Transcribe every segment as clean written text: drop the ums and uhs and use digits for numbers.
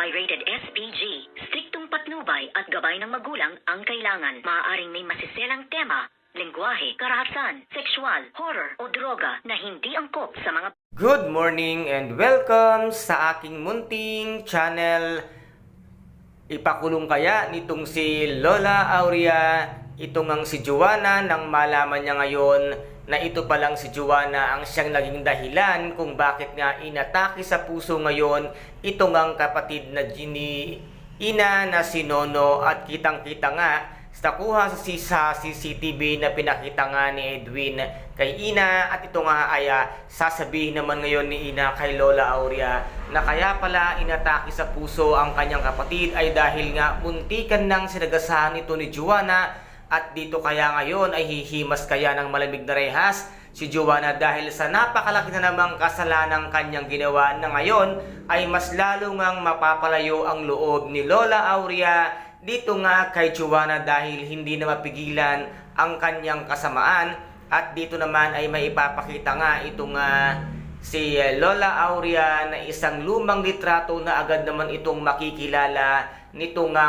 ay rated SPG. Striktong patnubay at gabay ng magulang ang kailangan. Maaaring may masiselang tema, lengguwahe, karahasan, sexual, horror o droga na hindi angkop sa mga... Good morning and welcome sa aking munting channel. Ipakulong kaya nitong si Lola Aurea, itong ang si Joanna, nang malaman niya ngayon na ito palang si Joanna ang siyang naging dahilan kung bakit nga inatake sa puso ngayon itong ang kapatid na Ina na si Nono. At kitang-kita nga sa kuha sa CCTV na pinakita nga ni Edwin kay Ina, at ito nga ay sasabihin naman ngayon ni Ina kay Lola Aurea na kaya pala inatake sa puso ang kanyang kapatid ay dahil nga muntikan nang sinagasahan ito ni Joanna. At dito kaya ngayon ay hihimas kaya ng malamig na rehas si Joanna dahil sa napakalaki na namang kasalanang kanyang ginawa, na ngayon ay mas lalo ngang mapapalayo ang loob ni Lola Aurea dito nga kay Joanna dahil hindi na mapigilan ang kanyang kasamaan. At dito naman ay may ipapakita nga itong si Lola Aurea na isang lumang litrato na agad naman itong makikilala nito nga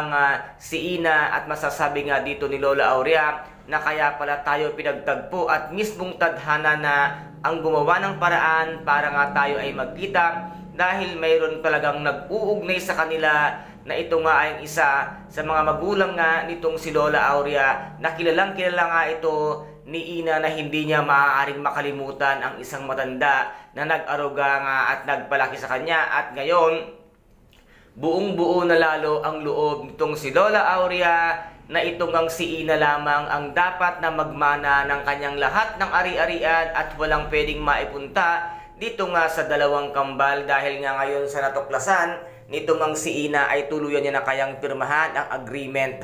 si Ina. At masasabi nga dito ni Lola Aurea na kaya pala tayo pinagtagpo at mismong tadhana na ang gumawa ng paraan para nga tayo ay magkita, dahil mayroon talagang nag-uugnay sa kanila na ito nga ay isa sa mga magulang nga nitong si Lola Aurea, na kilalang kilala nga ito ni Ina na hindi niya maaaring makalimutan ang isang matanda na nag-aruga nga at nagpalaki sa kanya. At ngayon buong-buo na lalo ang loob nitong si Lola Aurea na itong ang si Ina lamang ang dapat na magmana ng kanyang lahat ng ari-arian at walang pwedeng maipunta dito nga sa dalawang kambal, dahil nga ngayon sa natuklasan nitong ang si Ina ay tuluyan niya na kayang pirmahan ang agreement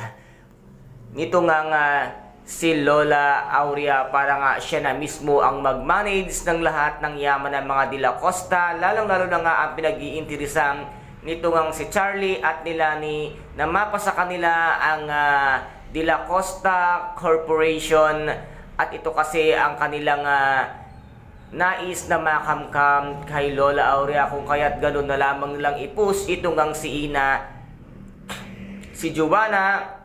nito nga si Lola Aurea para nga siya na mismo ang mag-manage ng lahat ng yaman ng mga De La Costa, lalong-lalo na nga ang pinag-iinteresang nito ngang si Charlie at Nilani na mapa sa kanila ang De La Costa Corporation. At ito kasi ang kanilang nais na makamkam kay Lola Aurea, kung kaya't ganun na lamang nilang i-push ito ngang si Ina, si Joanna,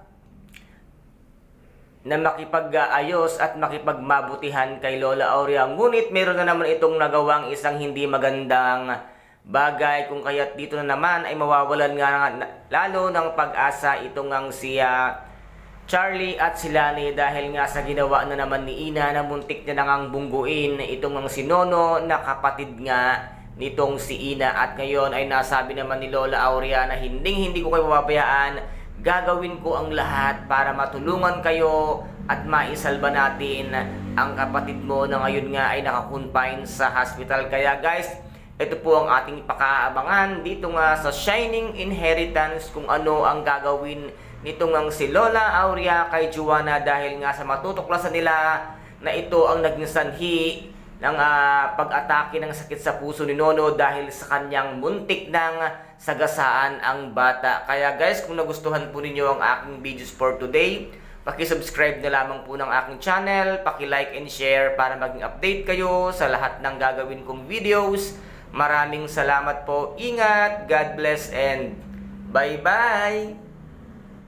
na makipag-ayos at makipagmabutihan kay Lola Aurea. Ngunit meron na naman itong nagawang isang hindi magandang bagay, kung kaya't dito na naman ay mawawalan nga lalo ng pag-asa itong ang si Charlie at si Lani, dahil nga sa ginawa na naman ni Ina na muntik na nang bungguin itong ang si Nono na kapatid nga nitong si Ina. At ngayon ay nasabi naman ni Lola Aurea na hindi ko kayo papabayaan, gagawin ko ang lahat para matulungan kayo at maisalba natin ang kapatid mo na ngayon nga ay nakakonfine sa hospital. Kaya guys, ito po ang ating pakaabangan dito nga sa Shining Inheritance, kung ano ang gagawin nitong ang si Lola Aurea kay Joanna, dahil nga sa matutuklasan nila na ito ang naging sanhi ng pag-atake ng sakit sa puso ni Nono dahil sa kanyang muntik ng sagasaan ang bata. Kaya guys, kung nagustuhan po ninyo ang aking videos for today, paki-subscribe na lamang po ng aking channel, paki-like and share para maging update kayo sa lahat ng gagawin kong videos. Maraming salamat po. Ingat, God bless, and bye-bye!